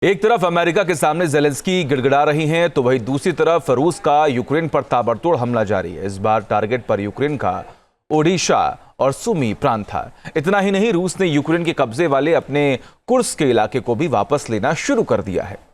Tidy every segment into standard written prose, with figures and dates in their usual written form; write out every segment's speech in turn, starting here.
एक तरफ अमेरिका के सामने ज़ेलेंस्की गिड़गिड़ा रही हैं, तो वहीं दूसरी तरफ रूस का यूक्रेन पर ताबड़तोड़ हमला जारी है। इस बार टारगेट पर यूक्रेन का ओडिशा और सुमी प्रांत था। इतना ही नहीं, रूस ने यूक्रेन के कब्जे वाले अपने कुर्स्क के इलाके को भी वापस लेना शुरू कर दिया है।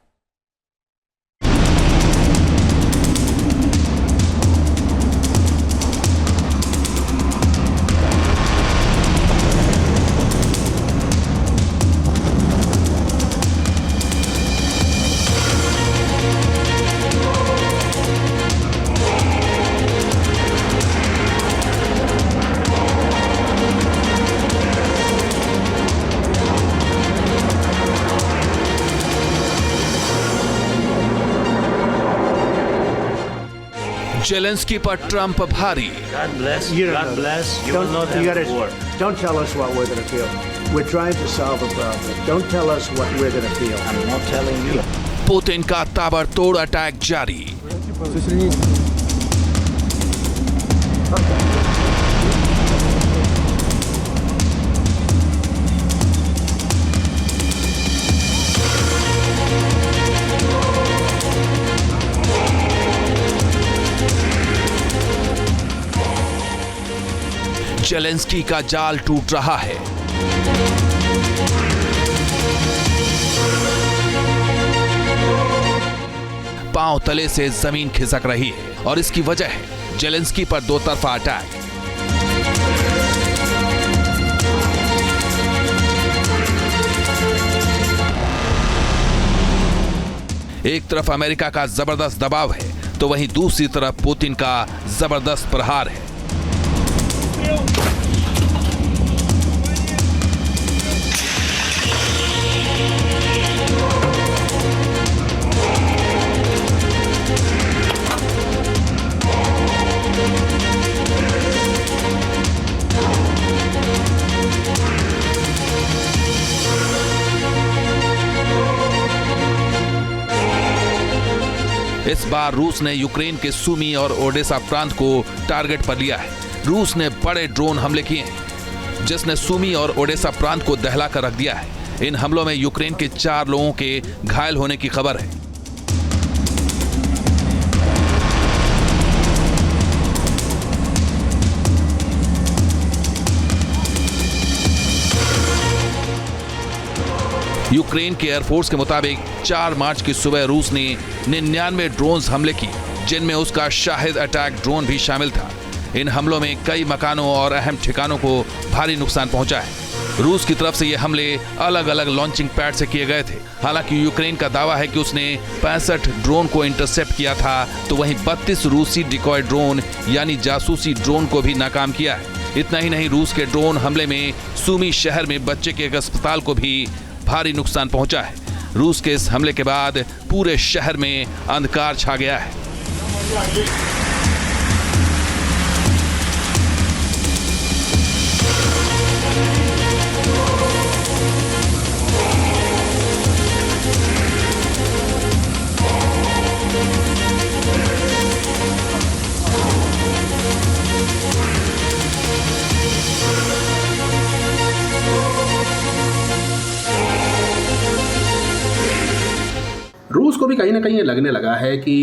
ज़ेलेंस्की पर ट्रंप भारी। God bless. God bless. You will not have war. Don't tell us what we're going to feel. We're trying to solve a problem. Don't tell us what we're going to feel. I'm not telling you. Putin का ताबड़तोड़ attack जारी। Zelensky का जाल टूट रहा है। पांव तले से जमीन खिसक रही है और इसकी वजह है ज़ेलेंस्की पर दो तरफा अटैक। एक तरफ अमेरिका का जबरदस्त दबाव है, तो वहीं दूसरी तरफ पुतिन का जबरदस्त प्रहार है। इस बार रूस ने यूक्रेन के सुमी और ओडेसा प्रांत को टारगेट पर लिया है। रूस ने बड़े ड्रोन हमले किए हैं, जिसने सुमी और ओडेसा प्रांत को दहला कर रख दिया है। इन हमलों में यूक्रेन के 4 लोगों के घायल होने की खबर है। यूक्रेन के एयरफोर्स के मुताबिक 4 मार्च की सुबह रूस ने 99 ड्रोन्स हमले की, जिनमें उसका शाहिद अटैक ड्रोन भी शामिल था। इन हमलों में कई मकानों और अहम ठिकानों को भारी नुकसान पहुंचा है। रूस की तरफ से ये हमले अलग अलग लॉन्चिंग पैड से किए गए थे। हालांकि यूक्रेन का दावा है कि उसने 65 ड्रोन को इंटरसेप्ट किया था, तो वहीं 32 रूसी डिकॉय ड्रोन यानी जासूसी ड्रोन को भी नाकाम किया है। इतना ही नहीं, रूस के ड्रोन हमले में सुमी शहर में बच्चे के एक अस्पताल को भी भारी नुकसान पहुंचा है। रूस के इस हमले के बाद पूरे शहर में अंधकार छा गया है। रूस को भी कहीं ना कहीं ये लगने लगा है कि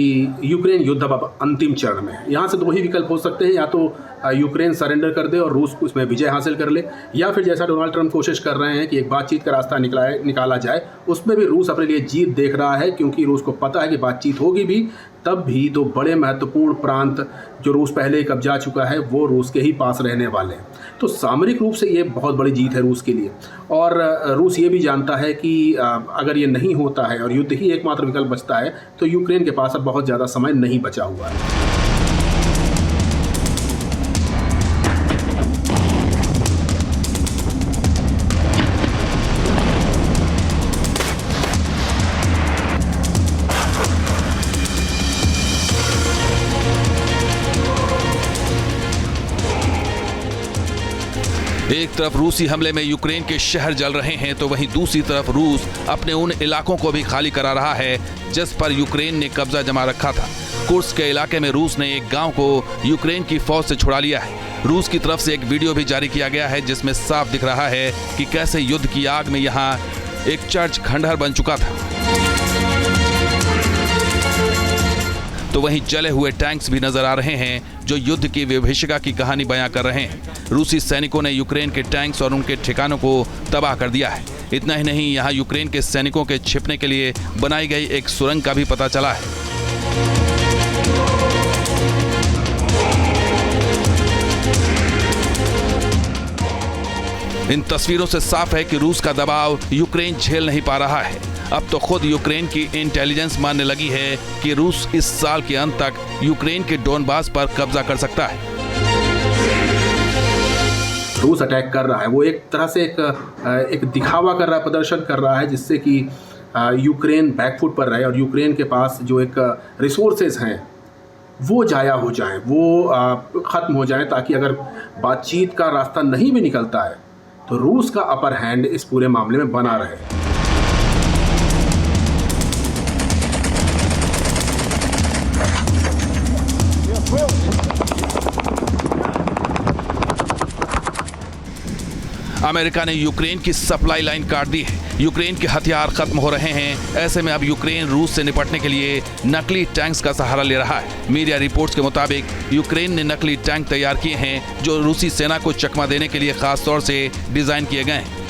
यूक्रेन युद्ध अब अंतिम चरण में है। यहाँ से 2 ही विकल्प हो सकते हैं, या तो यूक्रेन सरेंडर कर दे और रूस उसमें विजय हासिल कर ले, या फिर जैसा डोनाल्ड ट्रंप कोशिश कर रहे हैं कि एक बातचीत का रास्ता निकाला जाए। उसमें भी रूस अपने लिए जीत देख रहा है, क्योंकि रूस को पता है कि बातचीत होगी भी, तब भी 2 बड़े महत्वपूर्ण प्रांत जो रूस पहले ही कब्जा चुका है वो रूस के ही पास रहने वाले हैं। तो सामरिक रूप से ये बहुत बड़ी जीत है रूस के लिए। और रूस ये भी जानता है कि अगर ये नहीं होता है और युद्ध ही एकमात्र विकल्प बचता है, तो यूक्रेन के पास अब बहुत ज़्यादा समय नहीं बचा हुआ है। एक तरफ रूसी हमले में यूक्रेन के शहर जल रहे हैं, तो वहीं दूसरी तरफ रूस अपने उन इलाकों को भी खाली करा रहा है जिस पर यूक्रेन ने कब्जा जमा रखा था। कुर्स्क के इलाके में रूस ने एक गांव को यूक्रेन की फौज से छुड़ा लिया है। रूस की तरफ से एक वीडियो भी जारी किया गया है जिसमें साफ दिख रहा है कि कैसे युद्ध की आग में यहाँ एक चर्च खंडहर बन चुका था। तो वहीं जले हुए टैंक्स भी नजर आ रहे हैं जो युद्ध की विभीषिका की कहानी बयां कर रहे हैं। रूसी सैनिकों ने यूक्रेन के टैंक्स और उनके ठिकानों को तबाह कर दिया है। इतना ही नहीं, यहां यूक्रेन के सैनिकों के छिपने के लिए बनाई गई एक सुरंग का भी पता चला है। इन तस्वीरों से साफ है कि रूस का दबाव यूक्रेन झेल नहीं पा रहा है। अब तो खुद यूक्रेन की इंटेलिजेंस मानने लगी है कि रूस इस साल के अंत तक यूक्रेन के डोनबास पर कब्जा कर सकता है। रूस अटैक कर रहा है, वो एक तरह से एक दिखावा कर रहा है, प्रदर्शन कर रहा है, जिससे कि यूक्रेन बैकफुट पर रहे और यूक्रेन के पास जो एक रिसोर्सेज हैं वो जाया हो जाएं, वो ख़त्म हो जाएं, ताकि अगर बातचीत का रास्ता नहीं भी निकलता है तो रूस का अपर हैंड इस पूरे मामले में बना रहे। अमेरिका ने यूक्रेन की सप्लाई लाइन काट दी है। यूक्रेन के हथियार खत्म हो रहे हैं। ऐसे में अब यूक्रेन रूस से निपटने के लिए नकली टैंक्स का सहारा ले रहा है। मीडिया रिपोर्ट्स के मुताबिक यूक्रेन ने नकली टैंक तैयार किए हैं जो रूसी सेना को चकमा देने के लिए खास तौर से डिजाइन किए गए हैं।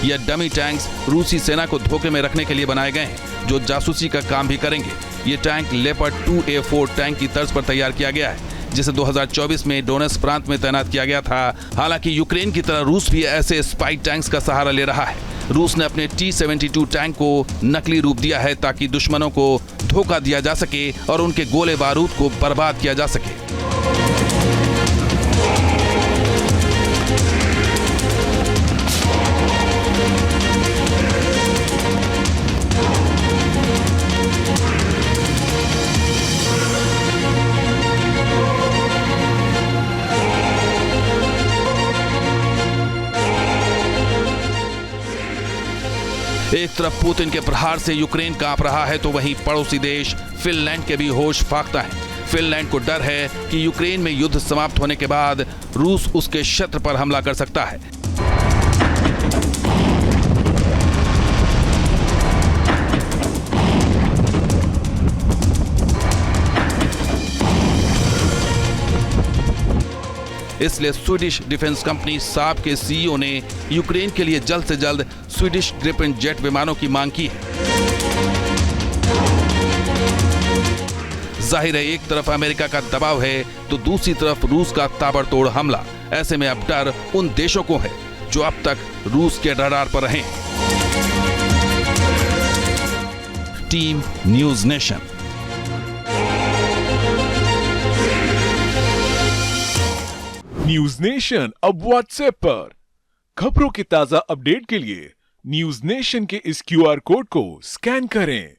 यह डमी टैंक्स रूसी सेना को धोखे में रखने के लिए बनाए गए हैं जो जासूसी का काम भी करेंगे। ये टैंक लेपर्ड 2A4 टैंक की तर्ज पर तैयार किया गया है जिसे 2024 में डोनेट्स्क प्रांत में तैनात किया गया था। हालांकि यूक्रेन की तरह रूस भी ऐसे स्पाई टैंक्स का सहारा ले रहा है। रूस ने अपने T-72 टैंक को नकली रूप दिया है ताकि दुश्मनों को धोखा दिया जा सके और उनके गोले बारूद को बर्बाद किया जा सके। एक तरफ पुतिन के प्रहार से यूक्रेन कांप रहा है तो वहीं पड़ोसी देश फिनलैंड के भी होश फाख्ता है। फिनलैंड को डर है कि यूक्रेन में युद्ध समाप्त होने के बाद रूस उसके क्षेत्र पर हमला कर सकता है। इसलिए स्वीडिश डिफेंस कंपनी साब के सीईओ ने यूक्रेन के लिए जल्द से जल्द स्वीडिश ग्रिपेन जेट विमानों की मांग की है। जाहिर है, एक तरफ अमेरिका का दबाव है तो दूसरी तरफ रूस का ताबड़तोड़ हमला। ऐसे में अब डर उन देशों को है जो अब तक रूस के रडार पर रहे। Team news nation. News nation अब व्हाट्सएप पर खबरों के ताजा अपडेट के लिए न्यूज नेशन के इस QR कोड को स्कैन करें।